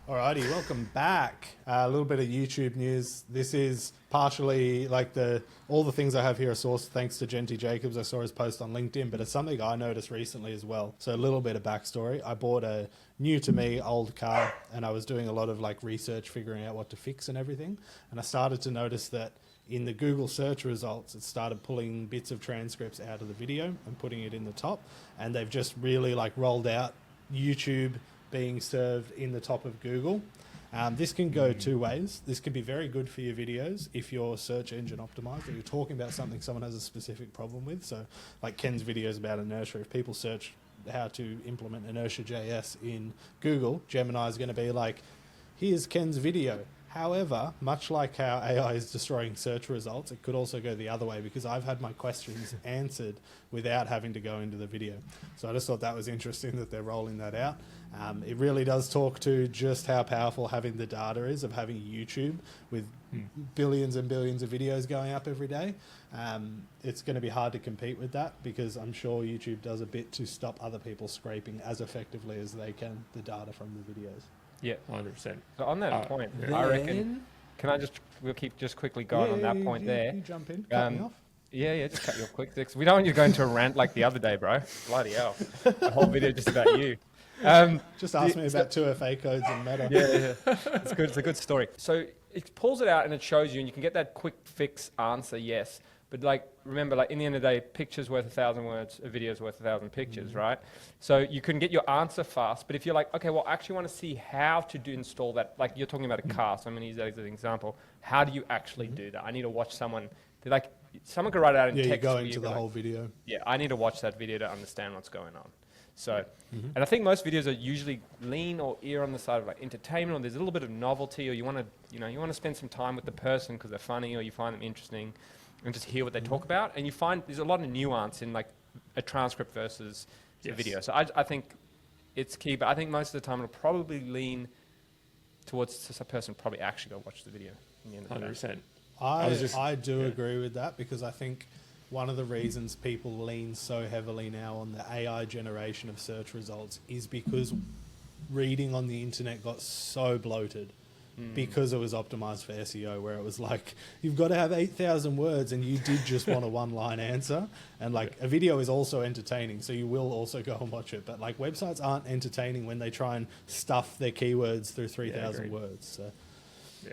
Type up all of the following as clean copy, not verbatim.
Alrighty, welcome back. A little bit of YouTube news. This is partially like all the things I have here are sourced thanks to Genty Jacobs. I saw his post on LinkedIn, but it's something I noticed recently as well. So a little bit of backstory. I bought a new to me old car and I was doing a lot of like research, figuring out what to fix and everything. And I started to notice that in the Google search results, it started pulling bits of transcripts out of the video and putting it in the top. And they've just really like rolled out YouTube being served in the top of Google. This can go two ways. This can be very good for your videos if you're search engine optimized, or you're talking about something someone has a specific problem with. So like Ken's videos about inertia, if people search how to implement inertia.js in Google, Gemini is going to be like, here's Ken's video. However, much like how AI is destroying search results, it could also go the other way because I've had my questions answered without having to go into the video. So I just thought that was interesting that they're rolling that out. It really does talk to just how powerful having the data is of having YouTube with billions and billions of videos going up every day. It's going to be hard to compete with that because I'm sure YouTube does a bit to stop other people scraping as effectively as they can the data from the videos. Yeah, 100%. So on that point, yeah. I reckon. We'll keep just quickly going on that point there. You jump in, cut me off. Yeah, just cut you off quick. We don't want you to go into a rant like the other day, bro. Bloody hell. The whole video just about you. Just ask me about 2FA codes and meta. Yeah. It's good. It's a good story. So it pulls it out and it shows you, and you can get that quick fix answer, yes. But like, remember, like in the end of the day, picture's worth 1,000 words, a video's worth 1,000 pictures, right? So you can get your answer fast, but if you're like, okay, well, I actually want to see how to install that. Like you're talking about a car, so I'm going to use that as an example. How do you actually do that? I need to watch someone. Someone could write it out in text. Yeah, you go into the whole video. Yeah, I need to watch that video to understand what's going on. So, and I think most videos are usually lean or err on the side of like entertainment, or there's a little bit of novelty, or you want to spend some time with the person because they're funny, or you find them interesting, and just hear what they talk about. And you find there's a lot of nuance in like a transcript versus a video. So I think it's key, but I think most of the time it'll probably lean towards a person probably actually go watch the video. In the end of the 100%. I do agree with that because I think one of the reasons people lean so heavily now on the AI generation of search results is because reading on the internet got so bloated because it was optimized for SEO, where it was like, you've got to have 8,000 words and you did just want a one-line answer. And like a video is also entertaining, so you will also go and watch it. But like websites aren't entertaining when they try and stuff their keywords through 3,000 words. So,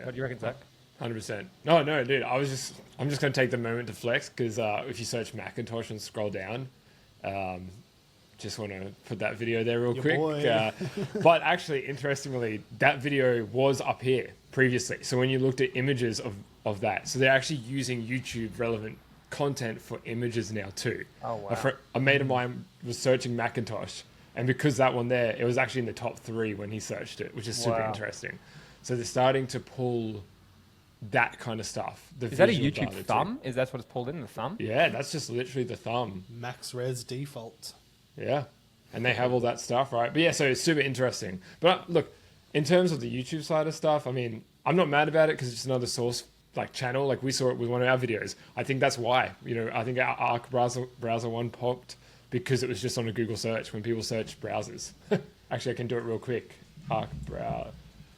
What do you reckon, Zach? 100%. No, dude. I'm just going to take the moment to flex because if you search Macintosh and scroll down, just want to put that video there real quick. But actually, interestingly, that video was up here previously. So when you looked at images of that, so they're actually using YouTube relevant content for images now too. Oh, wow. A mate of mine was searching Macintosh, and because that one there, it was actually in the top 3 when he searched it, which is super interesting. So they're starting to pull that kind of stuff. Is that a YouTube thumb? Is that what it's pulled in, the thumb? Yeah, that's just literally the thumb. Max res default. Yeah. And they have all that stuff, right? But yeah, so it's super interesting. But look, in terms of the YouTube side of stuff, I mean, I'm not mad about it because it's another source like channel. Like we saw it with one of our videos. I think that's why, I think our Arc browser one popped because it was just on a Google search when people search browsers. Actually, I can do it real quick. Arc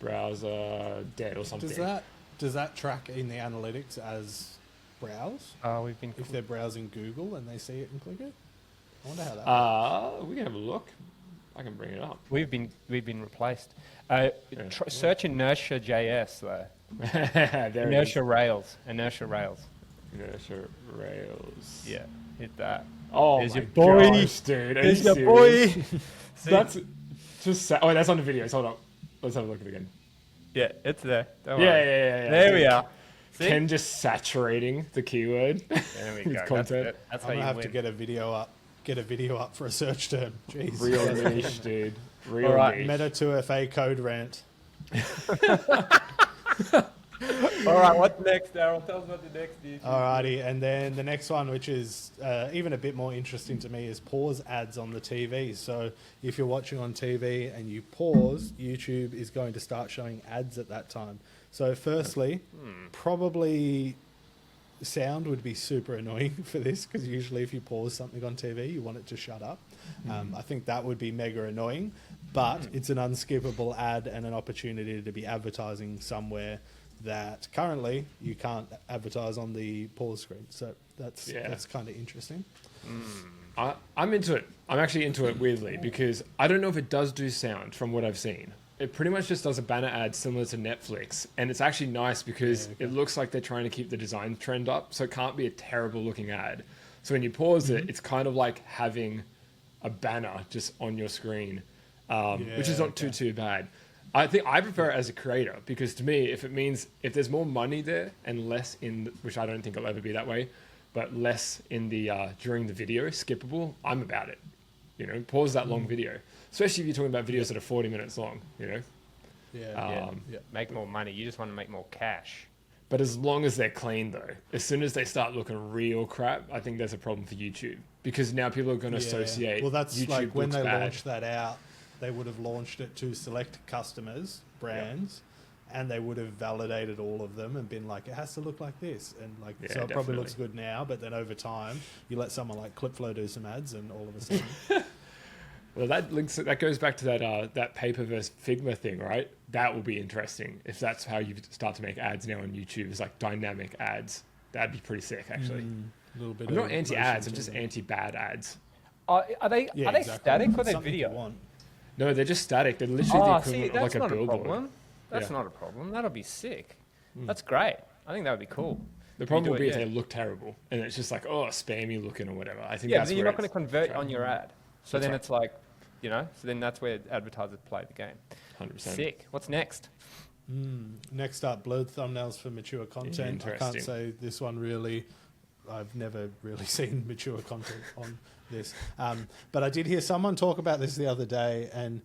browser dead or something. Does that track in the analytics as browse? If they're browsing Google and they see it and click it? I wonder how that works. We can have a look. I can bring it up. We've been replaced. Search inertia.js though. Inertia Rails. Yeah, hit that. Oh, there's my your boy. gosh, dude. There's your boy. That's just... that's on the videos. Hold up. Let's have a look at it again. Yeah, it's there. Don't worry. Yeah. There we are. See? Ken just saturating the keyword. There we go. Content. That's I'm going to have to get a video up for a search term. Jeez. Real niche, dude. Real All right, niche. Meta 2FA code rant. All right, what's next, Daryl? Tell us about the next issue. Alrighty, and then the next one, which is even a bit more interesting to me, is pause ads on the TV. So if you're watching on TV and you pause, YouTube is going to start showing ads at that time. So firstly, probably sound would be super annoying for this, because usually if you pause something on TV, you want it to shut up. I think that would be mega annoying, but it's an unskippable ad and an opportunity to be advertising somewhere that currently you can't advertise on the pause screen. So that's kind of interesting. I'm into it. I'm actually into it weirdly, because I don't know if it does do sound from what I've seen. It pretty much just does a banner ad similar to Netflix. And it's actually nice because it looks like they're trying to keep the design trend up. So it can't be a terrible looking ad. So when you pause it, it's kind of like having a banner just on your screen, which is not too bad. I think I prefer it as a creator, because to me, if there's more money there and less which I don't think it'll ever be that way, but less in the during the video, skippable, I'm about it. You know, pause that long video, especially if you're talking about videos that are 40 minutes long. You know, Make more money. You just want to make more cash. But as long as they're clean, though, as soon as they start looking real crap, I think there's a problem for YouTube, because now people are going to associate. Well, that's YouTube like when looks they bad. launched that out, they would have launched it to select customers, brands. And they would have validated all of them and been like, it has to look like this. And like, so it probably looks good now, but then over time, you let someone like Clipflow do some ads and all of a sudden. Well, that goes back to that paper versus Figma thing, right? That will be interesting if that's how you start to make ads now on YouTube. It's like dynamic ads. That'd be pretty sick, actually. A little bit I'm not anti-ads. I'm just anti-bad ads. Are they static or are they Something you video? want. No, they're just static. They're literally the equivalent of like a not billboard. problem. That's not a problem. That'll be sick. That's great. I think that would be cool. The problem will be if they look terrible and it's just like, oh, spammy looking or whatever. I think but that's then you're not going to convert on your ad. So That's then right. it's like, you know, so then that's where advertisers play the game. 100%. Sick. What's next? Next up, blurred thumbnails for mature content. I can't Interesting. say this one really. I've never really seen mature content on this. But I did hear someone talk about this the other day, and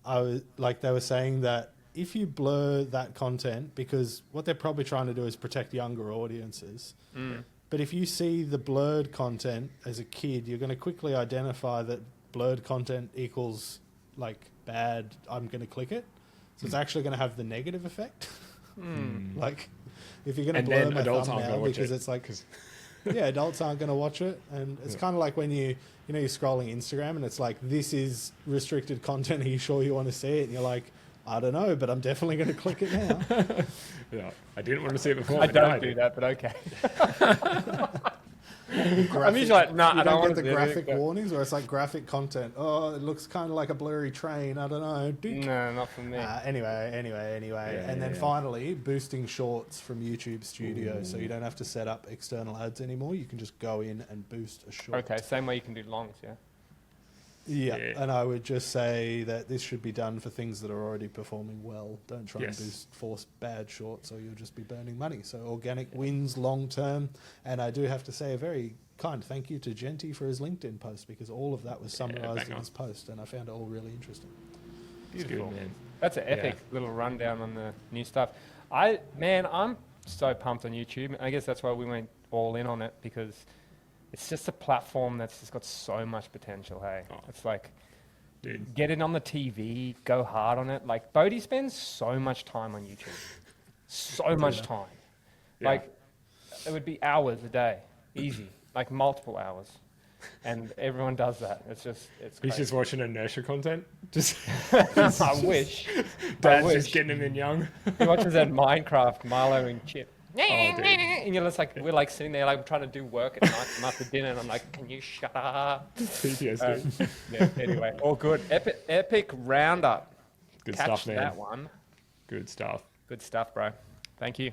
I was like, they were saying that if you blur that content, because what they're probably trying to do is protect younger audiences. But if you see the blurred content as a kid, you're going to quickly identify that blurred content equals like bad. I'm going to click it. So it's actually going to have the negative effect. Like if you're going to blur my thumbnail because it's like, adults aren't going to watch it. And it's kind of like when you're scrolling Instagram and it's like, this is restricted content. Are you sure you want to see it? And you're like, I don't know, but I'm definitely going to click it now. Yeah, I didn't want to see it before. I don't do that, but okay. I'm usually like, nah, I don't want get the to graphic warnings, or it's like graphic content. Oh, it looks kind of like a blurry train. I don't know. No, not for me. Anyway. And then finally, boosting shorts from YouTube Studio. So you don't have to set up external ads anymore. You can just go in and boost a short. Okay, same way you can do longs, yeah? Yeah, and I would just say that this should be done for things that are already performing well. Don't try and force bad shorts, or you'll just be burning money. So organic wins long term. And I do have to say a very kind thank you to Genty for his LinkedIn post, because all of that was summarized in his post, and I found it all really interesting. Beautiful. Good, man. That's an epic little rundown on the new stuff. I'm so pumped on YouTube. And I guess that's why we went all in on it, because it's just a platform that's just got so much potential, hey? It's like, Dude. get it on the TV, go hard on it. Like, Bodhi spends so much time on YouTube. So much time. Yeah. Like, it would be hours a day. Easy. Like, multiple hours. And everyone does that. It's He's crazy. just watching inertia content. Just I wish. Dad's just getting him in young. He watches that Minecraft, Milo and Chip. dude. And you're just like, we're like sitting there, like trying to do work at night and after dinner, and I'm like, can you shut up? PTSD. Anyway, all good. Epic roundup. Good Catch stuff, man. that one. Good stuff. Good stuff, bro. Thank you.